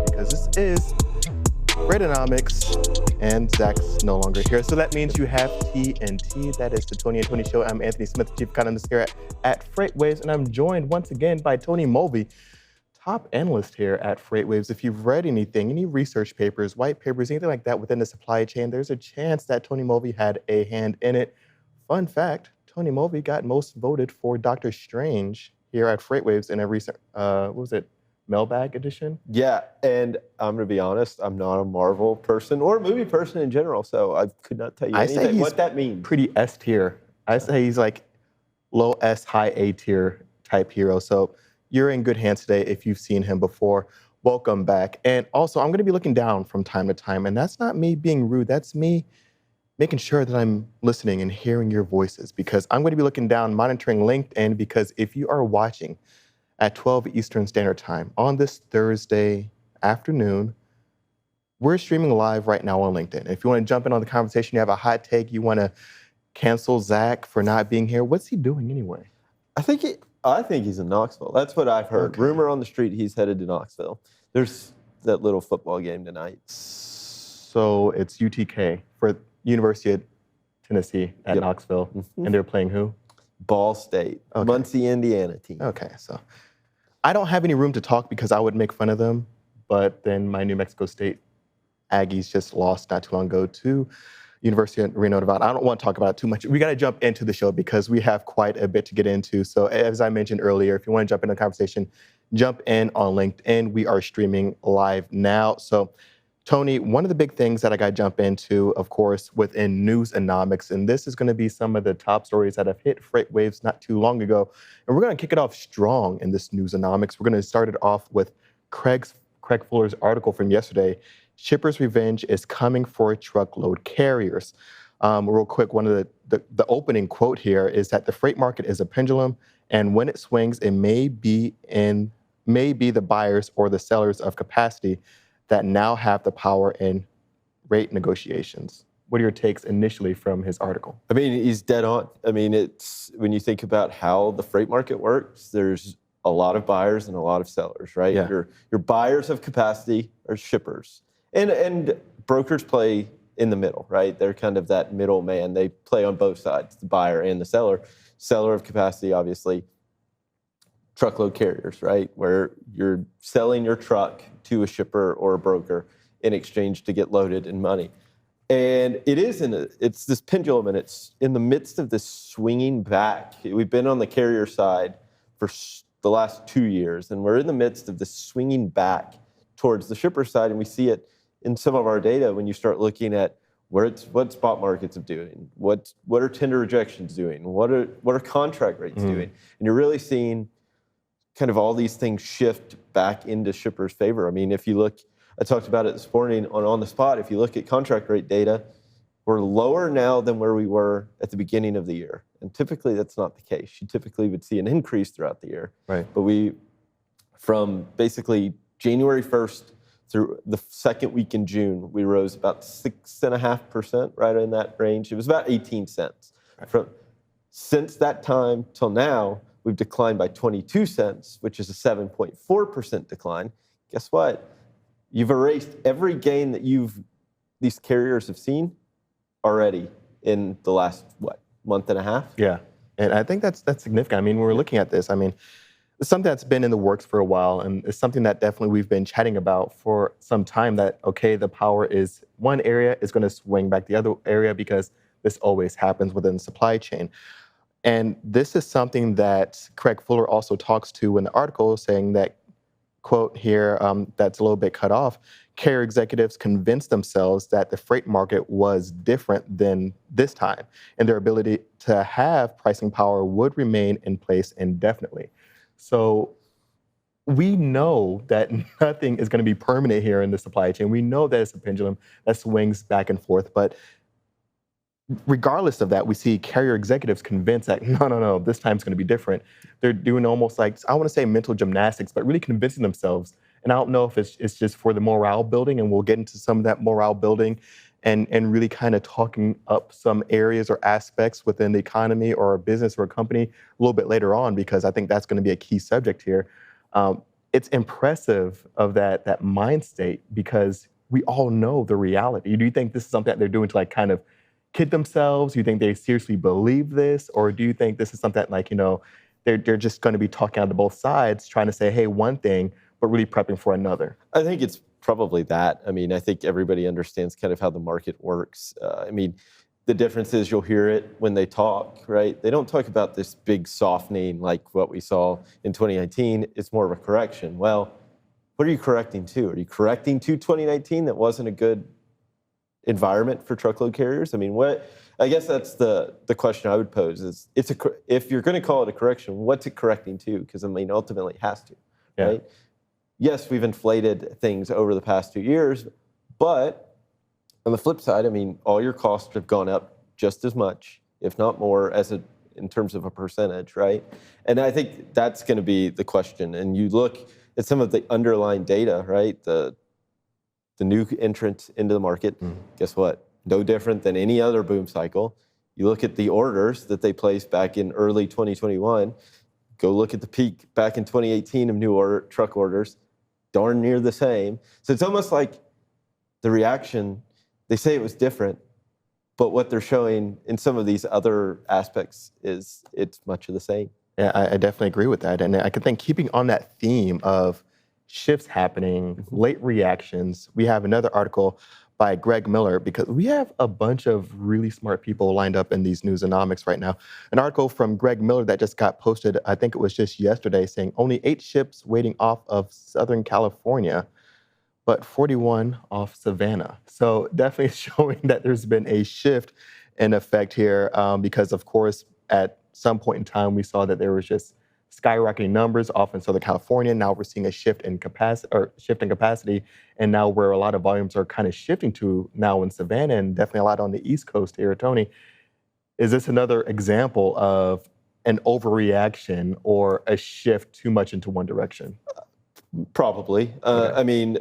because this is Reaganomics, and Zach's no longer here. So that means you have T&T. That is the Tony and Tony Show. I'm Anthony Smith, Chief Economist here at FreightWaves, and I'm joined once again by Tony Mulvey, top analyst here at FreightWaves. If you've read anything, any research papers, white papers, anything like that within the supply chain, there's a chance that Tony Mulvey had a hand in it. Fun fact, Tony Mulvey got most voted for Doctor Strange here at FreightWaves in a recent, mailbag edition? Yeah, and I'm going to be honest, I'm not a Marvel person or a movie person in general, so I could not tell you anything what that means. Pretty S tier. I say he's like low S, high A tier type hero. So you're in good hands today if you've seen him before. Welcome back. And also, I'm going to be looking down from time to time, and that's not me being rude. That's me making sure that I'm listening and hearing your voices, because I'm going to be looking down, monitoring LinkedIn, because if you are watching at 12 Eastern Standard Time on this Thursday afternoon, we're streaming live right now on LinkedIn. If you want to jump in on the conversation, you have a hot take, you want to cancel Zach for not being here, what's he doing anyway? I think he's in Knoxville. That's what I've heard. Okay. Rumor on the street, he's headed to Knoxville. There's that little football game tonight. So it's UTK for University of Tennessee at Knoxville, and they're playing who? Ball State, okay. Muncie, Indiana team. Okay, so I don't have any room to talk because I would make fun of them, but then my New Mexico State Aggies just lost not too long ago to University of Reno, Nevada. I don't want to talk about it too much. We got to jump into the show because we have quite a bit to get into. So as I mentioned earlier, if you want to jump into the conversation, jump in on LinkedIn. We are streaming live now. So Tony, one of the big things that I got to jump into, of course, within Newsonomics, and this is going to be some of the top stories that have hit FreightWaves not too long ago, and we're going to kick it off strong in this Newsonomics. We're going to start it off with Craig Fuller's article from yesterday, Shippers' Revenge is Coming for Truckload Carriers. Real quick, one of the opening quote here is that the freight market is a pendulum, and when it swings, it may be the buyers or the sellers of capacity that now have the power in rate negotiations. What are your takes initially from his article? I mean, he's dead on. I mean, it's when you think about how the freight market works, there's a lot of buyers and a lot of sellers, right? Yeah. Your buyers of capacity are shippers. And brokers play in the middle, right? They're kind of that middle man. They play on both sides, the buyer and the seller. Seller of capacity, obviously, truckload carriers, right? Where you're selling your truck to a shipper or a broker in exchange to get loaded in money. And it's this pendulum, and it's in the midst of this swinging back. We've been on the carrier side for the last 2 years, and we're in the midst of this swinging back towards the shipper side, and we see it in some of our data when you start looking at what spot markets are doing, what are tender rejections doing, what are contract rates doing, and you're really seeing kind of all these things shift back into shippers' favor. I mean, if you look, I talked about it this morning on the spot, if you look at contract rate data, we're lower now than where we were at the beginning of the year. And typically that's not the case. You typically would see an increase throughout the year. Right. But from basically January 1st through the second week in June, we rose about 6.5%, right in that range. It was about 18 cents. Right. Since that time till now, we've declined by 22 cents, which is a 7.4% decline. Guess what? You've erased every gain that these carriers have seen already in the last, month and a half? Yeah, and I think that's significant. I mean, when we're looking at this, I mean, it's something that's been in the works for a while, and it's something that definitely we've been chatting about for some time, that, okay, the power is one area is going to swing back the other area, because this always happens within the supply chain. And this is something that Craig Fuller also talks to in the article, saying that, quote here, that's a little bit cut off, carrier executives convinced themselves that the freight market was different than this time, and their ability to have pricing power would remain in place indefinitely. So we know that nothing is going to be permanent here in the supply chain. We know that it's a pendulum that swings back and forth, but regardless of that, we see carrier executives convinced that, no, this time's going to be different. They're doing almost like, I want to say mental gymnastics, but really convincing themselves. And I don't know if it's just for the morale building, and we'll get into some of that morale building and really kind of talking up some areas or aspects within the economy or a business or a company a little bit later on, because I think that's going to be a key subject here. it's impressive of that mind state because we all know the reality. Do you think this is something that they're doing to like kind of kid themselves? Do you think they seriously believe this, or do you think this is something that like they're just going to be talking out of both sides, trying to say hey one thing, but really prepping for another? I think it's probably that. I mean, I think everybody understands kind of how the market works. I mean, the difference is you'll hear it when they talk, right? They don't talk about this big softening like what we saw in 2019. It's more of a correction. Well, what are you correcting to? Are you correcting to 2019 that wasn't a good environment for truckload carriers? I mean, what? I guess that's the question I would pose is if you're going to call it a correction, what's it correcting to? Because I mean, ultimately it has to, right? Yes, we've inflated things over the past 2 years, but on the flip side, I mean, all your costs have gone up just as much, if not more, in terms of a percentage, right? And I think that's going to be the question. And you look at some of the underlying data, right? The new entrant into the market, guess what? No different than any other boom cycle. You look at the orders that they placed back in early 2021, go look at the peak back in 2018 of new truck orders, darn near the same. So it's almost like the reaction, they say it was different, but what they're showing in some of these other aspects is it's much of the same. Yeah, I definitely agree with that. And I could think keeping on that theme of shifts happening, late reactions, we have another article by Greg Miller, because we have a bunch of really smart people lined up in these newsonomics right now. An article from Greg Miller that just got posted, I think it was just yesterday, saying only 8 ships waiting off of Southern California, but 41 off Savannah. So definitely showing that there's been a shift in effect here because, of course, at some point in time, we saw that there was just skyrocketing numbers off in Southern California. Now we're seeing a shift in capacity, and now where a lot of volumes are kind of shifting to now in Savannah, and definitely a lot on the East Coast here. Tony, is this another example of an overreaction or a shift too much into one direction? Probably. Okay. I mean,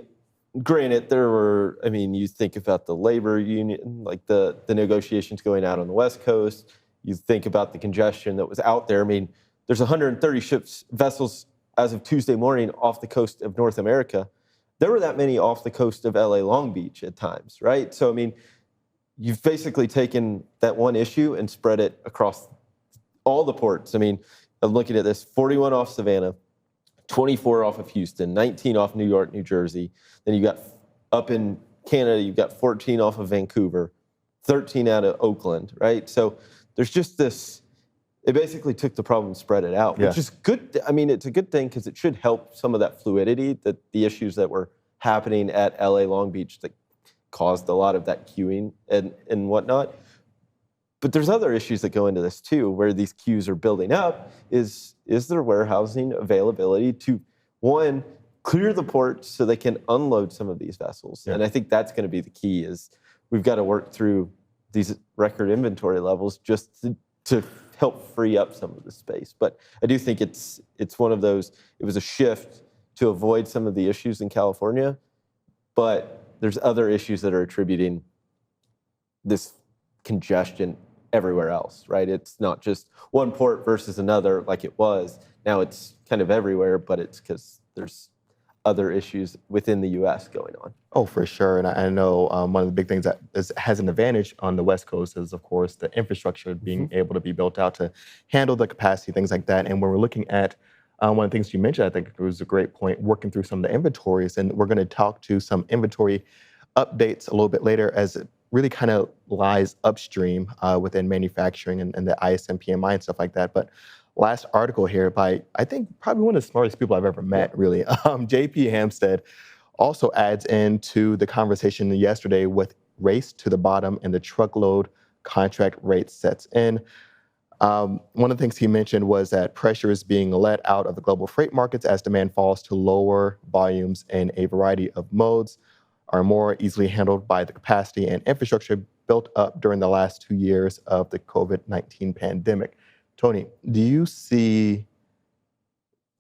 granted, you think about the labor union, like the negotiations going out on the West Coast. You think about the congestion that was out there. I mean, there's 130 vessels as of Tuesday morning off the coast of North America. There were that many off the coast of LA Long Beach at times, right? So, I mean, you've basically taken that one issue and spread it across all the ports. I mean, I'm looking at this, 41 off Savannah, 24 off of Houston, 19 off New York, New Jersey. Then you got up in Canada, you've got 14 off of Vancouver, 13 out of Oakland, right? So there's just this, it basically took the problem and spread it out, which is good. I mean, it's a good thing because it should help some of that fluidity, that the issues that were happening at LA Long Beach that caused a lot of that queuing and whatnot. But there's other issues that go into this too, where these queues are building up. Is there warehousing availability to, one, clear the ports so they can unload some of these vessels? Yeah. And I think that's going to be the key, is we've got to work through these record inventory levels just to help free up some of the space. But I do think it's one of those, it was a shift to avoid some of the issues in California, but there's other issues that are attributing this congestion everywhere else, right? It's not just one port versus another like it was. Now it's kind of everywhere, but it's because there's other issues within the U.S. going on. Oh, for sure. And I know one of the big things that has an advantage on the West Coast is, of course, the infrastructure being able to be built out to handle the capacity, things like that. And when we're looking at one of the things you mentioned, I think it was a great point, working through some of the inventories. And we're going to talk to some inventory updates a little bit later, as it really kind of lies upstream within manufacturing and the ISM PMI and stuff like that. But last article here by, I think, probably one of the smartest people I've ever met, really. JP Hampstead also adds into the conversation yesterday with race to the bottom and the truckload contract rate sets in. One of the things he mentioned was that pressure is being let out of the global freight markets as demand falls to lower volumes in a variety of modes, are more easily handled by the capacity and infrastructure built up during the last 2 years of the COVID-19 pandemic. Tony, do you see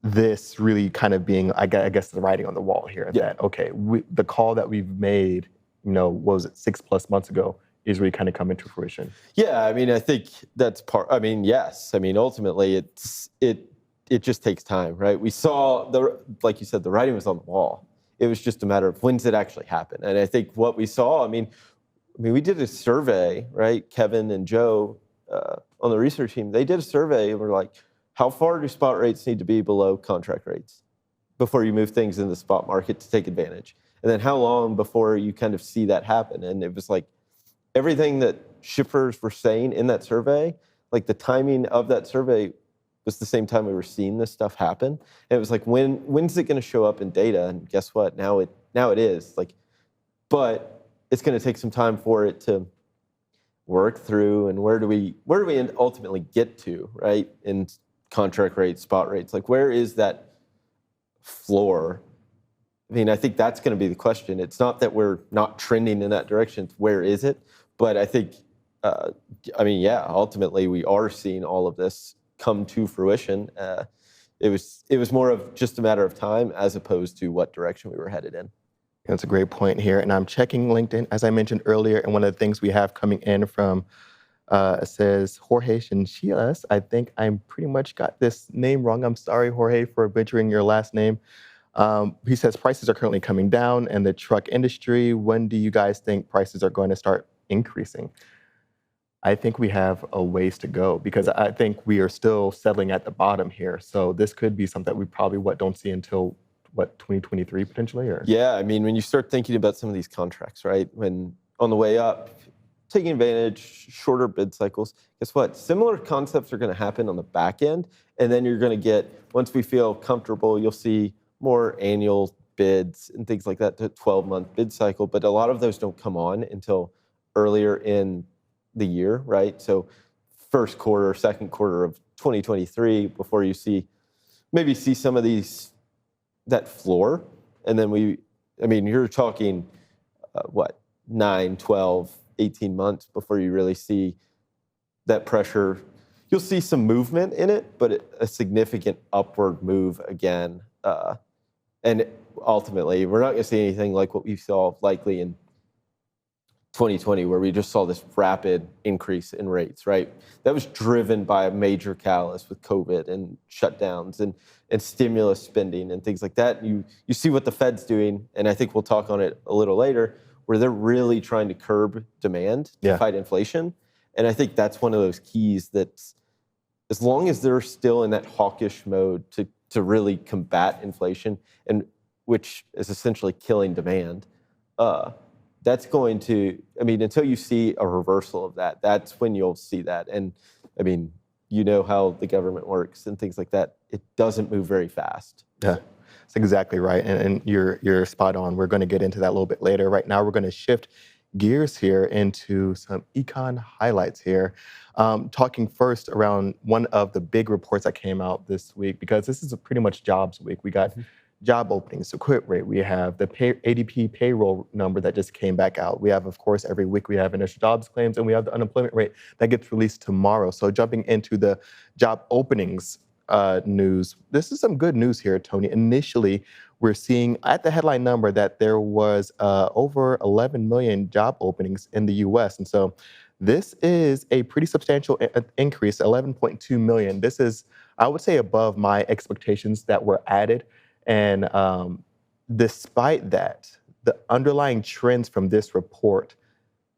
this really kind of being, I guess, the writing on the wall here? That, okay, the call that we've made, what was it, 6+ months ago, is really kind of coming to fruition? Yeah, I mean, I think that's part, I mean, yes. I mean, ultimately, it just takes time, right? We saw like you said, the writing was on the wall. It was just a matter of when's it actually happen. And I think what we saw, I mean, we did a survey, right? Kevin and Joe on the research team, they did a survey and we're like, how far do spot rates need to be below contract rates before you move things in the spot market to take advantage? And then how long before you kind of see that happen? And it was like everything that shippers were saying in that survey, like the timing of that survey was the same time we were seeing this stuff happen. And it was like, when's it going to show up in data? And guess what? Now it is. Like, but it's going to take some time for it to work through. And where do we ultimately get to, right? In contract rates, spot rates, like where is that floor? I mean, I think that's going to be the question. It's not that we're not trending in that direction. It's where is it? But I think, ultimately we are seeing all of this come to fruition. It was more of just a matter of time as opposed to what direction we were headed in. That's a great point here. And I'm checking LinkedIn, as I mentioned earlier, and one of the things we have coming in from it says Jorge Chinchilas. I think I'm pretty much got this name wrong. I'm sorry, Jorge, for butchering your last name. He says prices are currently coming down in the truck industry. When do you guys think prices are going to start increasing? I think we have a ways to go because I think we are still settling at the bottom here. So this could be something that we probably don't see until 2023 potentially? Or? Yeah, I mean, when you start thinking about some of these contracts, right? When on the way up, taking advantage, shorter bid cycles, guess what? Similar concepts are going to happen on the back end. And then you're going to get, once we feel comfortable, you'll see more annual bids and things like that, the 12-month bid cycle. But a lot of those don't come on until earlier in the year, right? So first quarter, second quarter of 2023 before you maybe see some of that floor. And then you're talking 9, 12, 18 months before you really see that pressure. You'll see some movement in it, but a significant upward move again. And ultimately, we're not going to see anything like what we saw likely in 2020, where we just saw this rapid increase in rates, right? That was driven by a major catalyst with COVID and shutdowns and stimulus spending and things like that. You see what the Fed's doing, and I think we'll talk on it a little later, where they're really trying to curb demand to fight inflation. And I think that's one of those keys that as long as they're still in that hawkish mode to really combat inflation, and which is essentially killing demand, that's going to, until you see a reversal of that, that's when you'll see that. And you know how the government works and things like that. It doesn't move very fast. Yeah, that's exactly right. And you're spot on. We're going to get into that a little bit later. Right now, we're going to shift gears here into some econ highlights here. Talking first around one of the big reports that came out this week, because this is a pretty much jobs week. We got job openings, the quit rate. We have the ADP payroll number that just came back out. We have, of course, every week we have initial jobs claims, and we have the unemployment rate that gets released tomorrow. So jumping into the job openings news, this is some good news here, Tony. Initially, we're seeing at the headline number that there was over 11 million job openings in the U.S. And so this is a pretty substantial increase, 11.2 million. This is, I would say, above my expectations that were added. And despite that, the underlying trends from this report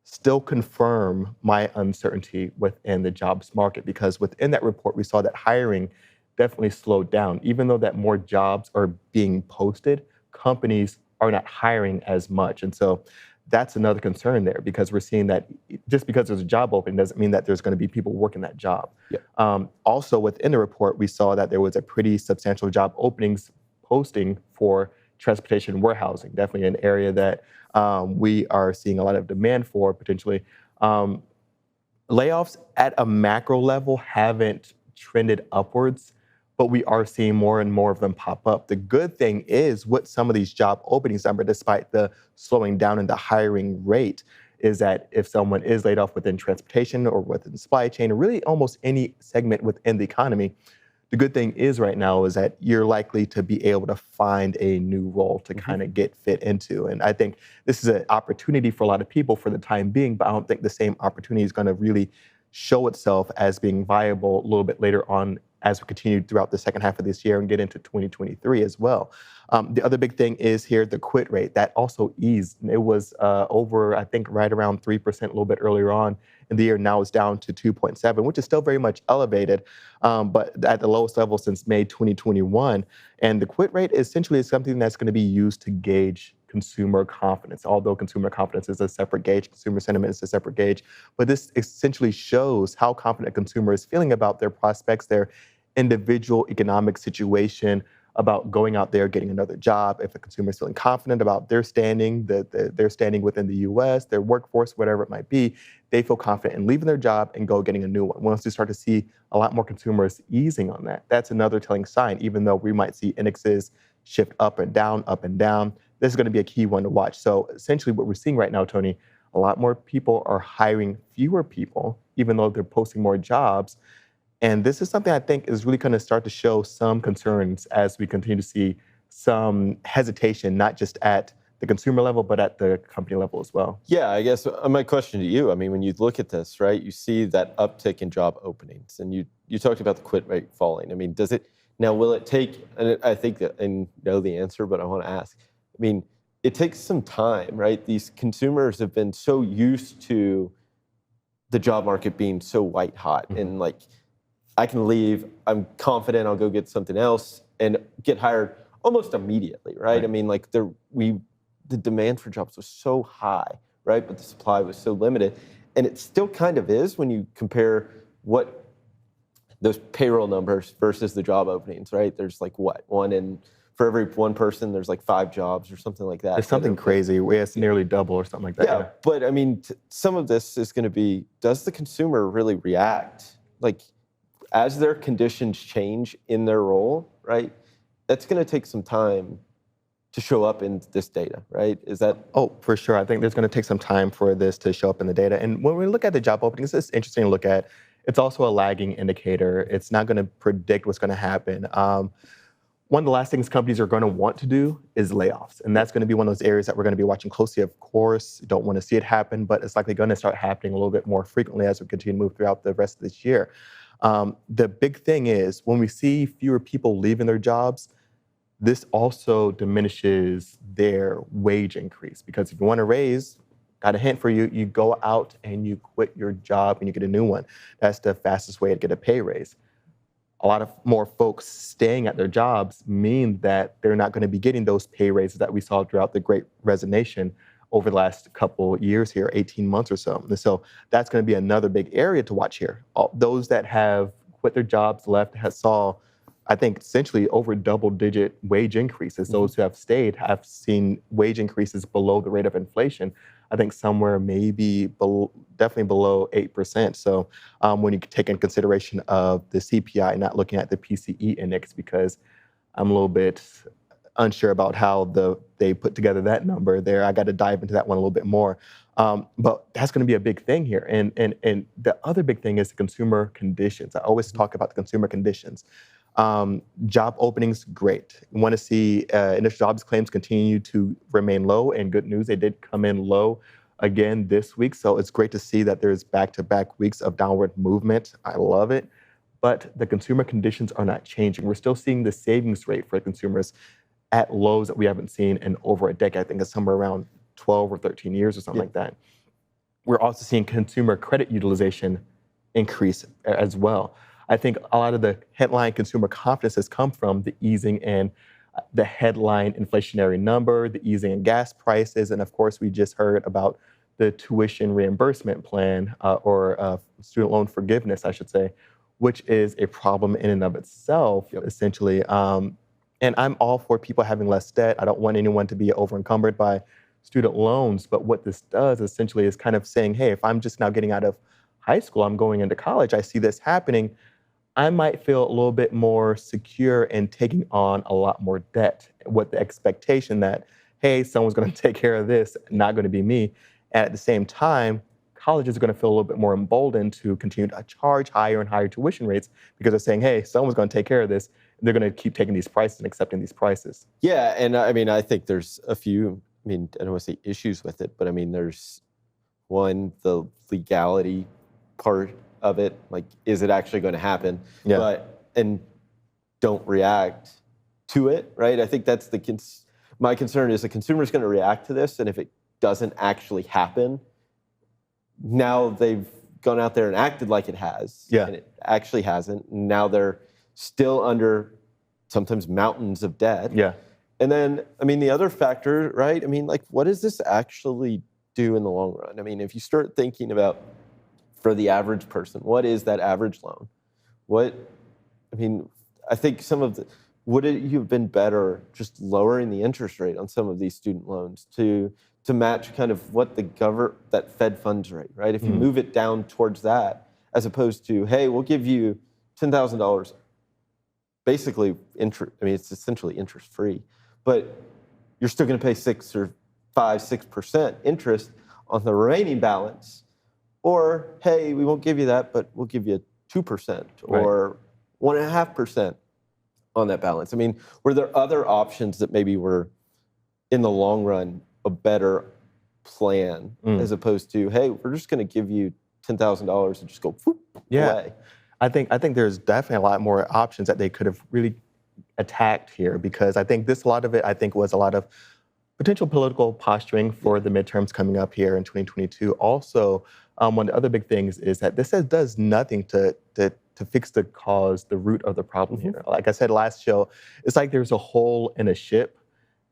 still confirm my uncertainty within the jobs market, because within that report, we saw that hiring definitely slowed down. Even though that more jobs are being posted, companies are not hiring as much. And so that's another concern there, because we're seeing that just because there's a job open doesn't mean that there's going to be people working that job. Yeah. Also within the report, we saw that there was a pretty substantial job openings posting for transportation warehousing, definitely an area that we are seeing a lot of demand for potentially. Layoffs at a macro level haven't trended upwards, but we are seeing more and more of them pop up. The good thing is with some of these job openings number, despite the slowing down in the hiring rate, is that if someone is laid off within transportation or within supply chain, or really almost any segment within the economy, the good thing is right now is that you're likely to be able to find a new role to kind of get fit into. And I think this is an opportunity for a lot of people for the time being, but I don't think the same opportunity is going to really show itself as being viable a little bit later on as we continue throughout the second half of this year and get into 2023 as well. The other big thing is here the quit rate that also eased. It was over, I think, right around 3% a little bit earlier on in the year. Now it's down to 2.7, which is still very much elevated, but at the lowest level since May 2021. And the quit rate essentially is something that's going to be used to gauge consumer confidence, although consumer confidence is a separate gauge, consumer sentiment is a separate gauge. But this essentially shows how confident a consumer is feeling about their prospects, their individual economic situation, about going out there, getting another job. If a consumer is feeling confident about their standing, their standing within the US, their workforce, whatever it might be, they feel confident in leaving their job and go getting a new one. Once we start to see a lot more consumers easing on that, that's another telling sign. Even though we might see indexes shift up and down, this is going to be a key one to watch. So essentially what we're seeing right now, Tony, a lot more people are hiring fewer people, even though they're posting more jobs. And this is something I think is really going to start to show some concerns as we continue to see some hesitation, not just at the consumer level, but at the company level as well. Yeah, I guess my question to you, I mean, when you look at this, right, you see that uptick in job openings, and you talked about the quit rate falling. I mean, will it take, and I think that I know the answer, but I want to ask, I mean, it takes some time, right? These consumers have been so used to the job market being so white hot, and like, I can leave, I'm confident I'll go get something else and get hired almost immediately, right? I mean, like the demand for jobs was so high, right? But the supply was so limited. And it still kind of is when you compare what those payroll numbers versus the job openings, right? There's like for every one person, there's like 5 jobs or something like that. It's something crazy. It's nearly double or something like that. Yeah, but I mean, some of this is going to be, does the consumer really react? Like, as their conditions change in their role, right? That's going to take some time to show up in this data, right? Is that? Oh, for sure. I think there's going to take some time for this to show up in the data. And when we look at the job openings, it's interesting to look at. It's also a lagging indicator. It's not going to predict what's going to happen. One of the last things companies are going to want to do is layoffs. And that's going to be one of those areas that we're going to be watching closely. Of course, don't want to see it happen, but it's likely going to start happening a little bit more frequently as we continue to move throughout the rest of this year. The big thing is when we see fewer people leaving their jobs, this also diminishes their wage increase. Because if you want a raise, got a hint for you, you go out and you quit your job and you get a new one. That's the fastest way to get a pay raise. A lot of more folks staying at their jobs mean that they're not going to be getting those pay raises that we saw throughout the Great Resignation over the last couple years here, 18 months or so. And so that's going to be another big area to watch here. Those that have quit their jobs, left, saw, I think, essentially over double-digit wage increases. Those who have stayed have seen wage increases below the rate of inflation. I think somewhere maybe definitely below 8%. So when you take in consideration of the CPI, not looking at the PCE index, because I'm a little bit unsure about how they put together that number there. I got to dive into that one a little bit more. But that's going to be a big thing here. And the other big thing is the consumer conditions. I always talk about the consumer conditions. Job openings, great. We want to see initial jobs claims continue to remain low, and good news, they did come in low again this week. So it's great to see that there's back-to-back weeks of downward movement. I love it. But the consumer conditions are not changing. We're still seeing the savings rate for consumers at lows that we haven't seen in over a decade. I think it's somewhere around 12 or 13 years or something like that. We're also seeing consumer credit utilization increase as well. I think a lot of the headline consumer confidence has come from the easing in the headline inflationary number, the easing in gas prices, and of course, we just heard about the tuition reimbursement plan or student loan forgiveness, I should say, which is a problem in and of itself, essentially. And I'm all for people having less debt. I don't want anyone to be over-encumbered by student loans. But what this does essentially is kind of saying, hey, if I'm just now getting out of high school, I'm going into college, I see this happening, I might feel a little bit more secure in taking on a lot more debt with the expectation that, hey, someone's going to take care of this, not going to be me. And at the same time, colleges are going to feel a little bit more emboldened to continue to charge higher and higher tuition rates because they're saying, hey, someone's going to take care of this. They're going to keep taking these prices and accepting these prices. Yeah, and I mean, I think there's a few, I mean, I don't want to say issues with it, but I mean, there's one, the legality part of it, like, is it actually going to happen? Yeah. But and don't react to it, right? I think that's my concern is the consumer is going to react to this, and if it doesn't actually happen, now they've gone out there and acted like it has, and it actually hasn't. And now they're still under sometimes mountains of debt. Yeah. And then, I mean, the other factor, right? I mean, like, what does this actually do in the long run? I mean, if you start thinking about for the average person, what is that average loan? I think would you have been better just lowering the interest rate on some of these student loans to match kind of what that Fed funds rate, right? If you move it down towards that, as opposed to, hey, we'll give you $10,000, basically it's essentially interest free, but you're still going to pay 6% interest on the remaining balance. Or, hey, we won't give you that, but we'll give you 2% or 1.5% on that balance. I mean, were there other options that maybe were, in the long run, a better plan as opposed to, hey, we're just going to give you $10,000 and just go away? I think there's definitely a lot more options that they could have really attacked here, because I think a lot of it was a lot of potential political posturing for the midterms coming up here in 2022. Also, one of the other big things is that this does nothing to fix the root of the problem here. Like I said last show, it's like there's a hole in a ship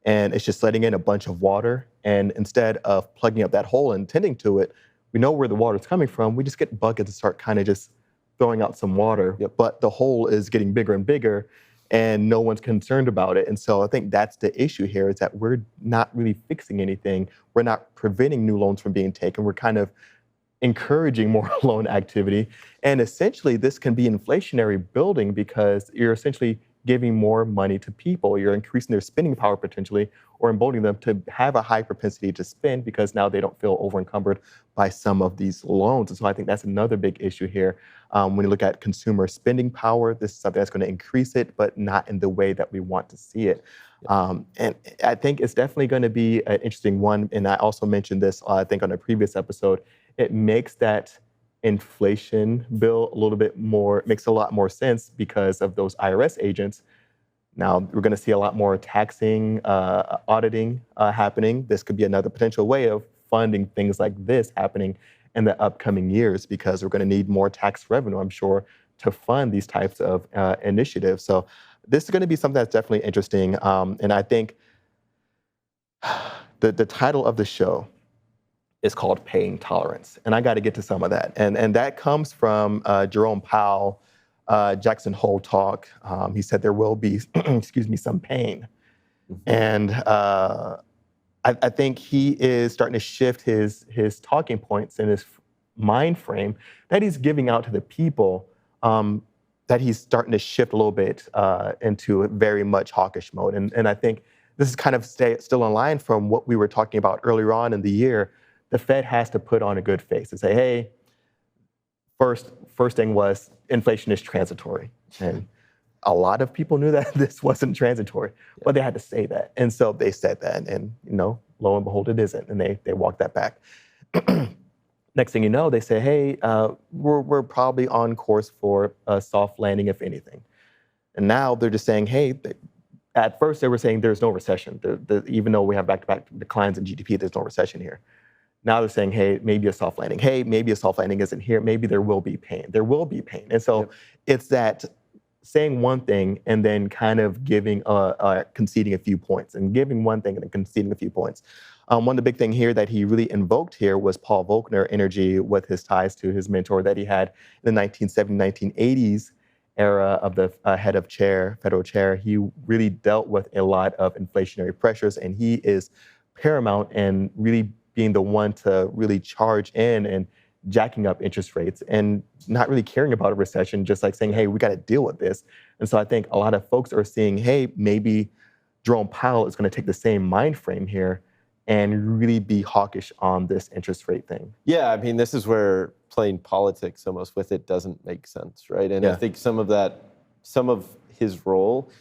and it's just letting in a bunch of water. And instead of plugging up that hole and tending to it, we know where the water's coming from. We just get buckets and start kind of just throwing out some water. But the hole is getting bigger and bigger, and no one's concerned about it. And so I think that's the issue here, is that we're not really fixing anything. We're not preventing new loans from being taken. We're kind of encouraging more loan activity. And essentially, this can be inflationary building, because you're essentially giving more money to people. You're increasing their spending power potentially, or emboldening them to have a high propensity to spend, because now they don't feel over-encumbered by some of these loans. And so I think that's another big issue here. When you look at consumer spending power, this is something that's going to increase it, but not in the way that we want to see it. And I think it's definitely going to be an interesting one. And I also mentioned this, I think, on a previous episode. It makes that inflation bill makes a lot more sense because of those IRS agents. Now, we're going to see a lot more taxing, auditing happening. This could be another potential way of funding things like this happening in the upcoming years, because we're going to need more tax revenue, I'm sure, to fund these types of initiatives. So this is going to be something that's definitely interesting. And I think the title of the show is called Pain Tolerance. And I got to get to some of that. And that comes from Jerome Powell, Jackson Hole talk. He said there will be, some pain. And I think he is starting to shift his talking points and his mind frame that he's giving out to the people, that he's starting to shift a little bit into a very much hawkish mode. And I think this is kind of still in line from what we were talking about earlier on in the year. The Fed has to put on a good face and say, hey, first thing was inflation is transitory. And a lot of people knew that this wasn't transitory, but they had to say that. And so they said that, and lo and behold, it isn't. And they walked that back. Next thing you know, they say, hey, we're probably on course for a soft landing, if anything. And now they're just saying, hey, at first they were saying there's no recession. Even though we have back-to-back declines in GDP, there's no recession here. Now they're saying, hey, maybe a soft landing. Hey, maybe a soft landing isn't here. Maybe there will be pain. There will be pain. And so it's that saying one thing and then kind of conceding a few points, and giving one thing and then conceding a few points. One of the big things here that he really invoked here was Paul Volcker energy, with his ties to his mentor that he had in the 1970s, 1980s era of the head of federal chair. He really dealt with a lot of inflationary pressures, and he is paramount in really being the one to really charge in and jacking up interest rates and not really caring about a recession, just like saying, hey, we got to deal with this. And so I think a lot of folks are seeing, hey, maybe Jerome Powell is going to take the same mind frame here and really be hawkish on this interest rate thing. Yeah, I mean, this is where playing politics almost with it doesn't make sense, right? And I think some of his role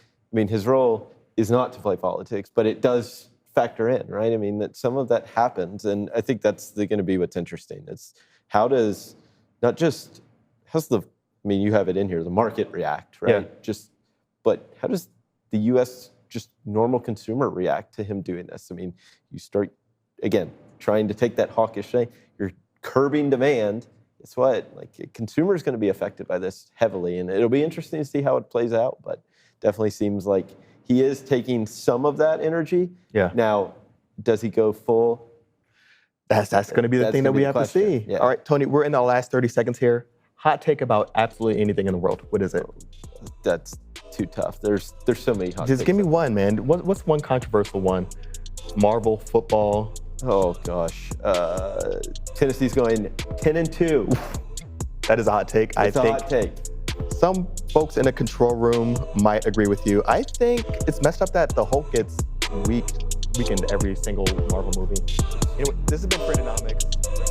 is not to play politics, but it does factor in, right? I mean, that some of that happens, and I think that's going to be what's interesting. It's how's the I mean, you have it in here, the market react, right? Yeah. But how does the U.S. just normal consumer react to him doing this? I mean, you start, again, trying to take that hawkish thing, you're curbing demand. Guess what? Like, a consumer is going to be affected by this heavily, and it'll be interesting to see how it plays out, but definitely seems like he is taking some of that energy. Yeah. Now, does he go full? That's going to be the thing that we have to see. Yeah. All right, Tony, we're in the last 30 seconds here. Hot take about absolutely anything in the world. What is it? That's too tough. There's so many hot Just takes. give me one, man. What's one controversial one? Marvel, football. Oh, gosh. Tennessee's going 10-2. That is a hot take. It's a hot take. Some folks in the control room might agree with you. I think it's messed up that the Hulk gets weakened every single Marvel movie. Anyway, this has been Freakonomics.